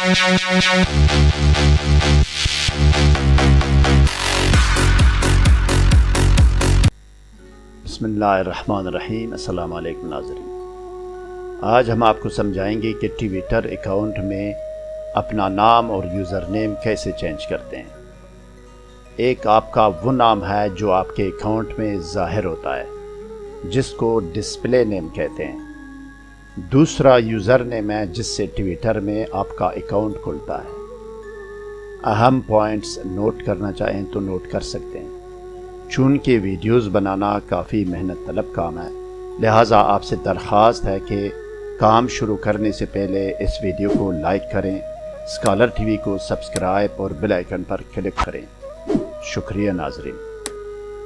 بسم اللہ الرحمن الرحیم۔ السلام علیکم ناظرین، آج ہم آپ کو سمجھائیں گے کہ ٹویٹر اکاؤنٹ میں اپنا نام اور یوزر نیم کیسے چینج کرتے ہیں۔ ایک آپ کا وہ نام ہے جو آپ کے اکاؤنٹ میں ظاہر ہوتا ہے، جس کو ڈسپلے نیم کہتے ہیں۔ دوسرا یوزر نیم ہے جس سے ٹویٹر میں آپ کا اکاؤنٹ کھلتا ہے۔ اہم پوائنٹس نوٹ کرنا چاہیں تو نوٹ کر سکتے ہیں۔ چونکہ ویڈیوز بنانا کافی محنت طلب کام ہے، لہٰذا آپ سے درخواست ہے کہ کام شروع کرنے سے پہلے اس ویڈیو کو لائک کریں، اسکالر ٹی وی کو سبسکرائب اور بیل آئیکن پر کلک کریں۔ شکریہ ناظرین۔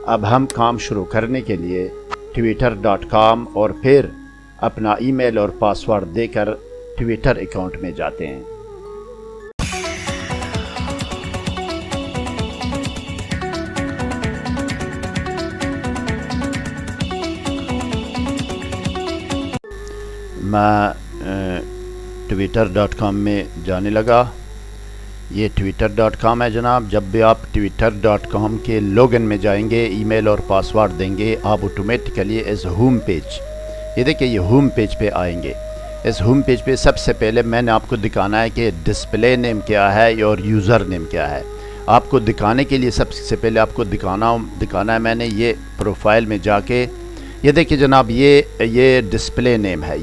اب ہم کام شروع کرنے کے لیے twitter.com اور پھر اپنا ای میل اور پاسورڈ دے کر ٹویٹر اکاؤنٹ میں جاتے ہیں۔ میں twitter.com میں جانے لگا۔ یہ twitter.com ہے جناب۔ جب بھی آپ twitter.com کے لاگ ان میں جائیں گے، ای میل اور پاسورڈ دیں گے، آپ آٹومیٹیکلی اس ہوم پیج، یہ دیکھیں یہ ہوم پیج پہ آئیں گے۔ اس ہوم پیج پہ سب سے پہلے میں نے آپ کو دکھانا ہے کہ ڈسپلے نیم کیا ہے اور یوزر نیم کیا ہے۔ آپ کو دکھانے کے لیے سب سے پہلے آپ کو دکھانا ہے میں نے یہ پروفائل میں جا کے، یہ دیکھیں جناب، یہ ڈسپلے نیم ہے،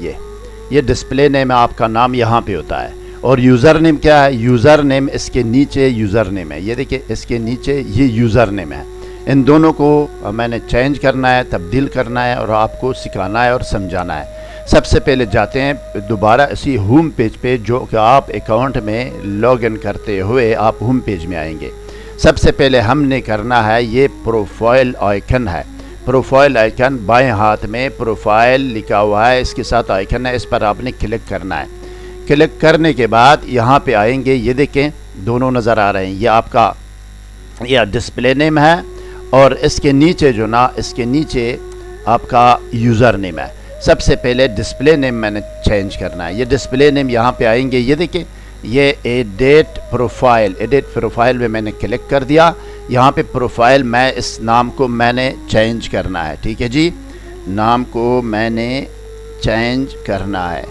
یہ ڈسپلے نیم ہے، آپ کا نام یہاں پہ ہوتا ہے۔ اور یوزر نیم کیا ہے؟ یوزر نیم اس کے نیچے یوزر نیم ہے، یہ دیکھیں اس کے نیچے یہ یوزر نیم ہے۔ ان دونوں کو میں نے چینج کرنا ہے، تبدیل کرنا ہے اور آپ کو سکھانا ہے اور سمجھانا ہے۔ سب سے پہلے جاتے ہیں دوبارہ اسی ہوم پیج پہ جو کہ آپ اکاؤنٹ میں لاگ ان کرتے ہوئے آپ ہوم پیج میں آئیں گے۔ سب سے پہلے ہم نے کرنا ہے، یہ پروفائل آئیکن ہے، پروفائل آئیکن بائیں ہاتھ میں پروفائل لکھا ہوا ہے، اس کے ساتھ آئیکن ہے، اس پر آپ نے کلک کرنا ہے۔ کلک کرنے کے بعد یہاں پہ آئیں گے، یہ دیکھیں دونوں نظر آ رہے ہیں، یہ آپ کا یہ ڈسپلے نیم ہے اور اس کے نیچے جو نا اس کے نیچے آپ کا یوزر نیم ہے۔ سب سے پہلے ڈسپلے نیم میں نے چینج کرنا ہے۔ یہ ڈسپلے نیم یہاں پہ آئیں گے، یہ دیکھیں یہ ایڈٹ پروفائل میں نے کلک کر دیا۔ یہاں پہ پروفائل میں اس نام کو میں نے چینج کرنا ہے، ٹھیک ہے جی، نام کو میں نے چینج کرنا ہے۔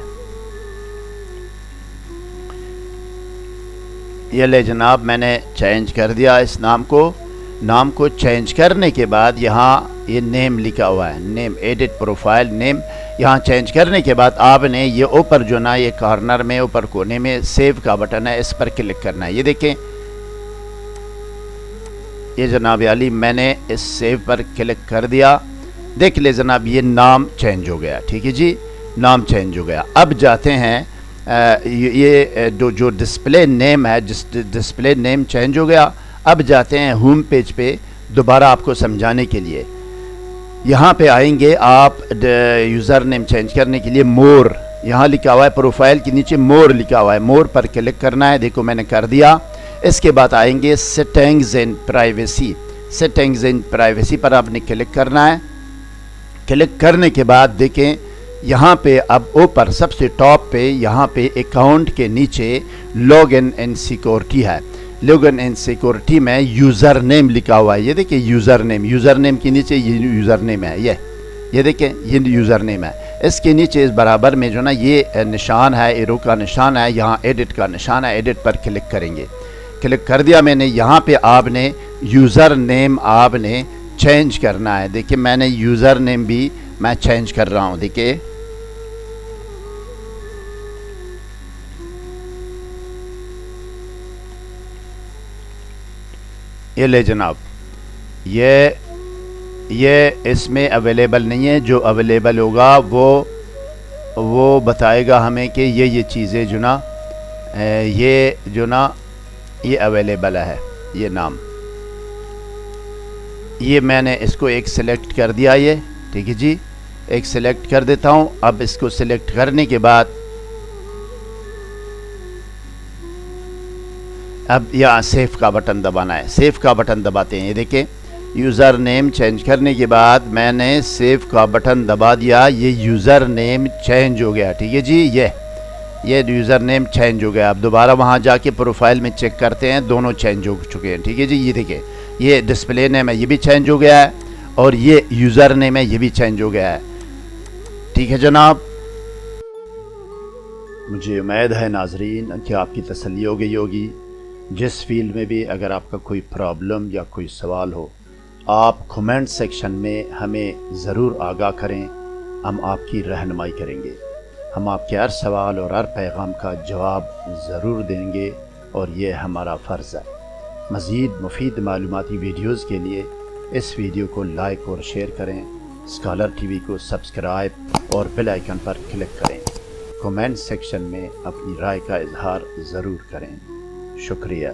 یہ لے جناب، میں نے چینج کر دیا اس نام کو چینج کرنے کے بعد یہاں یہ نیم لکھا ہوا ہے، نیم ایڈٹ پروفائل نیم، یہاں چینج کرنے کے بعد آپ نے یہ اوپر جو نا یہ کارنر میں اوپر کونے میں سیو کا بٹن ہے، اس پر کلک کرنا ہے۔ یہ دیکھیں یہ جناب علی، میں نے اس سیو پر کلک کر دیا، دیکھ لے جناب یہ نام چینج ہو گیا، ٹھیک ہے جی، نام چینج ہو گیا۔ اب جاتے ہیں یہ جو ڈسپلے نیم ہے، جس ڈسپلے نیم چینج ہو گیا، اب جاتے ہیں ہوم پیج پہ دوبارہ آپ کو سمجھانے کے لیے۔ یہاں پہ آئیں گے آپ یوزر نیم چینج کرنے کے لیے، مور یہاں لکھا ہوا ہے، پروفائل کے نیچے مور لکھا ہوا ہے، مور پر کلک کرنا ہے، دیکھو میں نے کر دیا۔ اس کے بعد آئیں گے سیٹنگز اینڈ پرائیویسی پر آپ نے کلک کرنا ہے۔ کلک کرنے کے بعد دیکھیں یہاں پہ اب اوپر سب سے ٹاپ پہ یہاں پہ اکاؤنٹ کے نیچے لاگ ان اینڈ سیکورٹی ہے، لاگ ان اینڈ سیکورٹی میں یوزر نیم لکھا ہوا ہے، یہ دیکھیں یوزر نیم کے نیچے یہ یوزر نیم ہے، یہ دیکھیں یہ یوزر نیم ہے۔ اس کے نیچے اس برابر میں جو نا یہ نشان ہے، ایرو کا نشان ہے، یہاں ایڈٹ کا نشان ہے، ایڈٹ پر کلک کریں گے۔ کلک کر دیا میں نے، یہاں پہ آپ نے یوزر نیم آپ نے چینج کرنا ہے۔ دیکھیں میں نے یوزر نیم بھی میں چینج کر رہا ہوں، دیکھیں یہ لے جناب، یہ اس میں اویلیبل نہیں ہے، جو اویلیبل ہوگا وہ بتائے گا ہمیں کہ یہ چیزیں جو نا یہ اویلیبل ہے، یہ نام، یہ میں نے اس کو ایک سلیکٹ کر دیا، یہ ٹھیک ہے جی، ایک سلیکٹ کر دیتا ہوں۔ اب اس کو سلیکٹ کرنے کے بعد اب یہاں سیو کا بٹن دبانا ہے، سیو کا بٹن دباتے ہیں، یہ دیکھیں یوزر نیم چینج کرنے کے بعد میں نے سیو کا بٹن دبا دیا، یہ یوزر نیم چینج ہو گیا، ٹھیک ہے جی، یہ یوزر نیم چینج ہو گیا. آپ دوبارہ وہاں جا کے پروفائل میں چیک کرتے ہیں, دونوں چینج ہو چکے ہیں. ٹھیک ہے جی, یہ دیکھیں یہ ڈسپلے نیم ہے, یہ بھی چینج ہو گیا ہے, اور یہ یوزر نیم ہے, یہ بھی چینج ہو گیا ہے. ٹھیک ہے جناب, مجھے امید ہے ناظرین کہ آپ کی تسلی ہو گئی ہوگی. جس فیلڈ میں بھی اگر آپ کا کوئی پرابلم یا کوئی سوال ہو, آپ کمنٹ سیکشن میں ہمیں ضرور آگاہ کریں, ہم آپ کی رہنمائی کریں گے. ہم آپ کے ہر سوال اور ہر پیغام کا جواب ضرور دیں گے, اور یہ ہمارا فرض ہے. مزید مفید معلوماتی ویڈیوز کے لیے اس ویڈیو کو لائک اور شیئر کریں, اسکالر ٹی وی کو سبسکرائب اور بیل آئیکن پر کلک کریں. کمنٹ سیکشن میں اپنی رائے کا اظہار ضرور کریں. شکریہ.